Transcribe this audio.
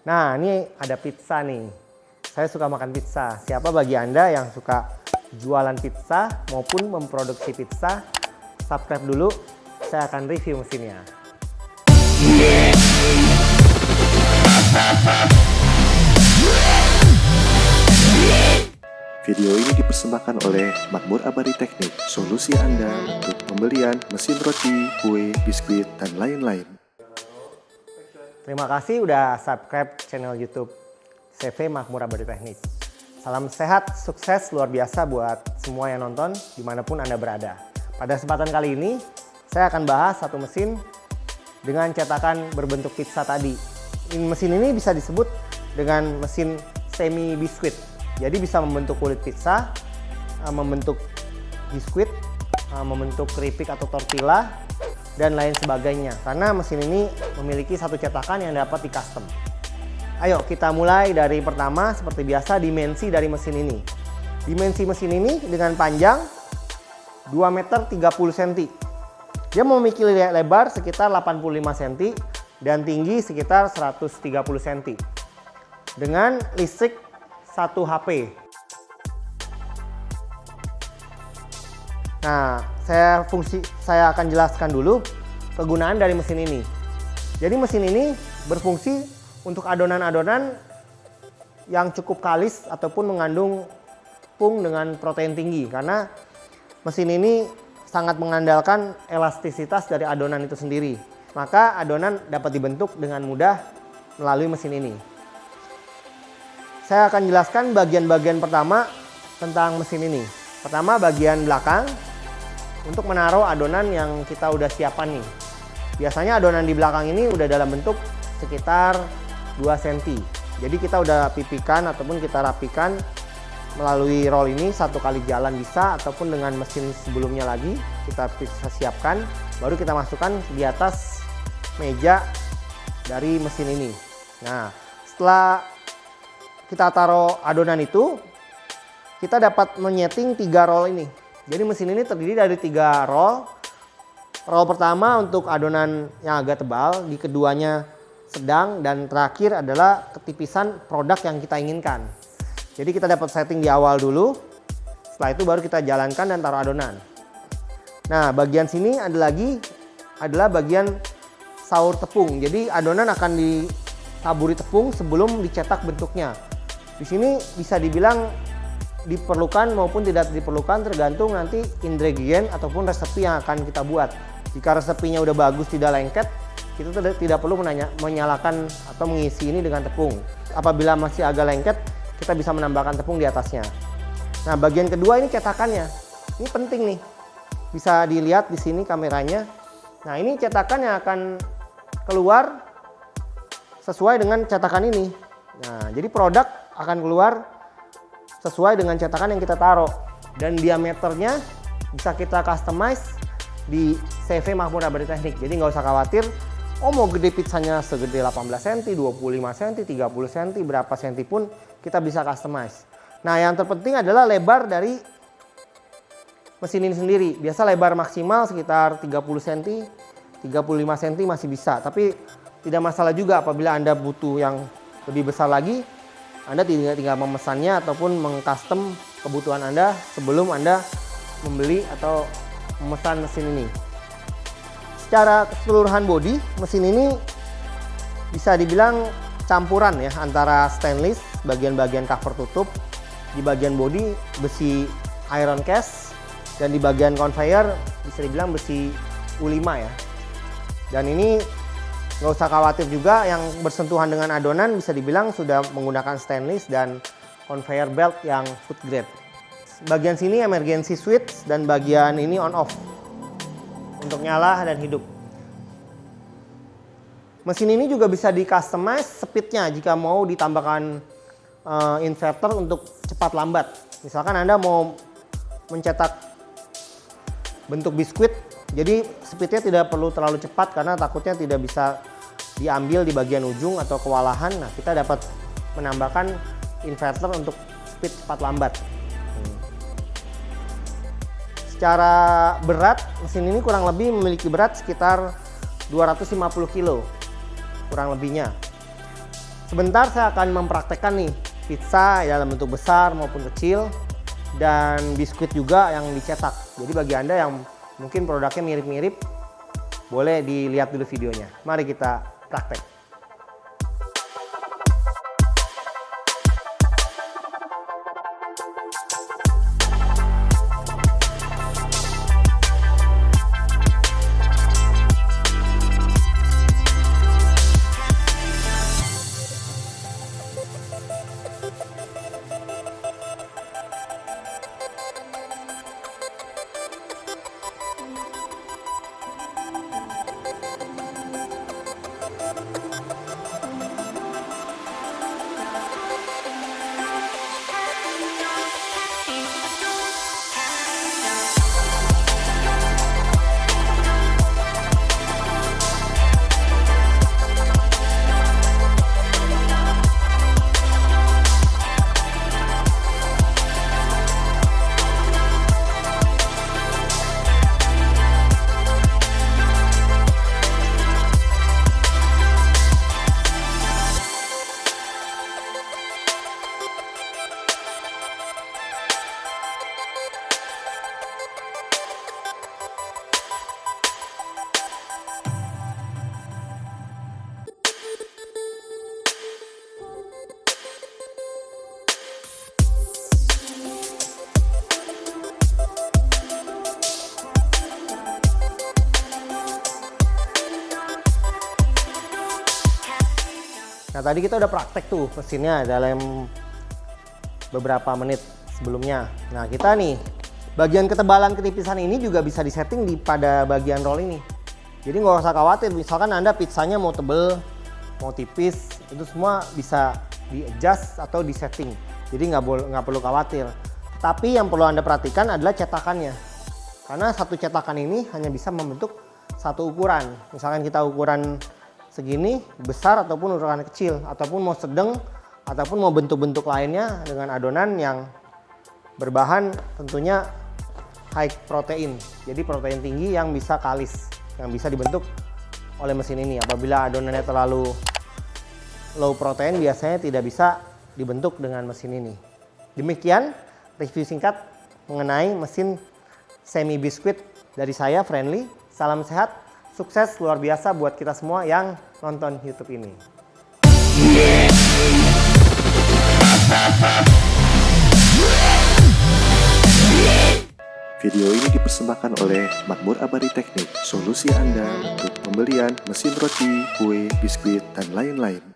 Nah, ini ada pizza nih. Saya suka makan pizza. Siapa bagi Anda yang suka jualan pizza maupun memproduksi pizza, subscribe dulu. Saya akan review mesinnya. Video ini dipersembahkan oleh Makmur Abadi Teknik, solusi Anda untuk pembelian mesin roti, kue, biskuit, dan lain-lain. Terima kasih udah subscribe channel YouTube CV Makmur Abadi Teknik. Salam sehat, sukses luar biasa buat semua yang nonton dimanapun Anda berada. Pada kesempatan kali ini, saya akan bahas satu mesin dengan cetakan berbentuk pizza tadi. Mesin ini bisa disebut dengan mesin semi biskuit. Jadi bisa membentuk kulit pizza, membentuk biskuit, membentuk keripik atau tortilla, dan lain sebagainya. Karena mesin ini memiliki satu cetakan yang dapat di custom. Ayo kita mulai dari pertama seperti biasa dimensi dari mesin ini. Dimensi mesin ini dengan panjang 2 meter 30 cm. Dia memiliki lebar sekitar 85 cm dan tinggi sekitar 130 cm. Dengan listrik 1 HP. Nah, saya akan jelaskan dulu kegunaan dari mesin ini. Jadi mesin ini berfungsi untuk adonan-adonan yang cukup kalis ataupun mengandung tepung dengan protein tinggi, karena mesin ini sangat mengandalkan elastisitas dari adonan itu sendiri. Maka adonan dapat dibentuk dengan mudah melalui mesin ini. Saya akan jelaskan bagian-bagian pertama tentang mesin ini. Pertama, bagian belakang untuk menaruh adonan yang kita udah siapkan nih. Biasanya adonan di belakang ini udah dalam bentuk sekitar 2 cm. Jadi kita udah pipikan ataupun kita rapikan melalui roll ini, satu kali jalan bisa, ataupun dengan mesin sebelumnya lagi kita bisa siapkan. Baru kita masukkan di atas meja dari mesin ini. Nah, setelah kita taruh adonan itu, kita dapat menyeting 3 roll ini. Jadi mesin ini terdiri dari 3 roll. Roll pertama untuk adonan yang agak tebal, di keduanya sedang, dan terakhir adalah ketipisan produk yang kita inginkan. Jadi kita dapat setting di awal dulu, setelah itu baru kita jalankan dan taruh adonan. Nah, bagian sini adalah bagian saur tepung. Jadi adonan akan ditaburi tepung sebelum dicetak bentuknya. Di sini bisa dibilang diperlukan maupun tidak diperlukan tergantung nanti ingredient ataupun resepi yang akan kita buat. Jika resepinya udah bagus, tidak lengket, kita tidak perlu menyalakan atau mengisi ini dengan tepung. Apabila masih agak lengket, kita bisa menambahkan tepung di atasnya. Nah, bagian kedua ini cetakannya. Ini penting nih. Bisa dilihat di sini kameranya. Nah, ini cetakan yang akan keluar sesuai dengan cetakan ini. Nah, jadi produk akan keluar sesuai dengan cetakan yang kita taruh. Dan diameternya bisa kita customize di CV Makmur Abadi Teknik. Jadi nggak usah khawatir, oh mau gede pizzanya segede 18 cm, 25 cm, 30 cm, berapa cm pun kita bisa customize. Nah, yang terpenting adalah lebar dari mesin ini sendiri. Biasa lebar maksimal sekitar 30 cm, 35 cm masih bisa. Tapi tidak masalah juga apabila Anda butuh yang lebih besar lagi, Anda tinggal memesannya ataupun mengcustom kebutuhan Anda sebelum Anda membeli atau memesan mesin ini. Secara keseluruhan bodi, mesin ini bisa dibilang campuran ya antara stainless, bagian-bagian cover tutup, di bagian bodi besi iron cast, dan di bagian conveyor bisa dibilang besi U5 ya. Dan ini nggak usah khawatir juga, yang bersentuhan dengan adonan bisa dibilang sudah menggunakan stainless dan conveyor belt yang food grade. Bagian sini emergency switch dan bagian ini on off untuk nyala dan hidup. Mesin ini juga bisa di customize speednya jika mau ditambahkan inverter untuk cepat lambat. Misalkan Anda mau mencetak bentuk biskuit, jadi speednya tidak perlu terlalu cepat karena takutnya tidak bisa diambil di bagian ujung atau kewalahan. Nah, kita dapat menambahkan inverter untuk speed cepat lambat. Secara berat, mesin ini kurang lebih memiliki berat sekitar 250 kg kurang lebihnya. Sebentar saya akan mempraktekkan nih pizza dalam bentuk besar maupun kecil, dan biskuit juga yang dicetak. Jadi bagi Anda yang mungkin produknya mirip-mirip, boleh dilihat dulu videonya. Mari kita praktek. Nah, tadi kita udah praktek tuh mesinnya dalam beberapa menit sebelumnya. Nah, kita nih, bagian ketebalan ketipisan ini juga bisa disetting pada bagian roll ini. Jadi nggak usah khawatir, misalkan Anda pizzanya mau tebel, mau tipis, itu semua bisa di-adjust atau disetting. Jadi nggak perlu khawatir. Tapi yang perlu Anda perhatikan adalah cetakannya. Karena satu cetakan ini hanya bisa membentuk satu ukuran. Misalkan kita ukuran segini, besar ataupun ukuran kecil, ataupun mau sedang, ataupun mau bentuk-bentuk lainnya dengan adonan yang berbahan tentunya high protein. Jadi protein tinggi yang bisa kalis, yang bisa dibentuk oleh mesin ini. Apabila adonannya terlalu low protein, biasanya tidak bisa dibentuk dengan mesin ini. Demikian review singkat mengenai mesin semi biskuit dari saya, Friendly. Salam sehat. Sukses luar biasa buat kita semua yang nonton YouTube ini. Video ini dipersembahkan oleh Makmur Abadi Teknik, solusi Anda untuk pembelian mesin roti, kue, biskuit, dan lain-lain.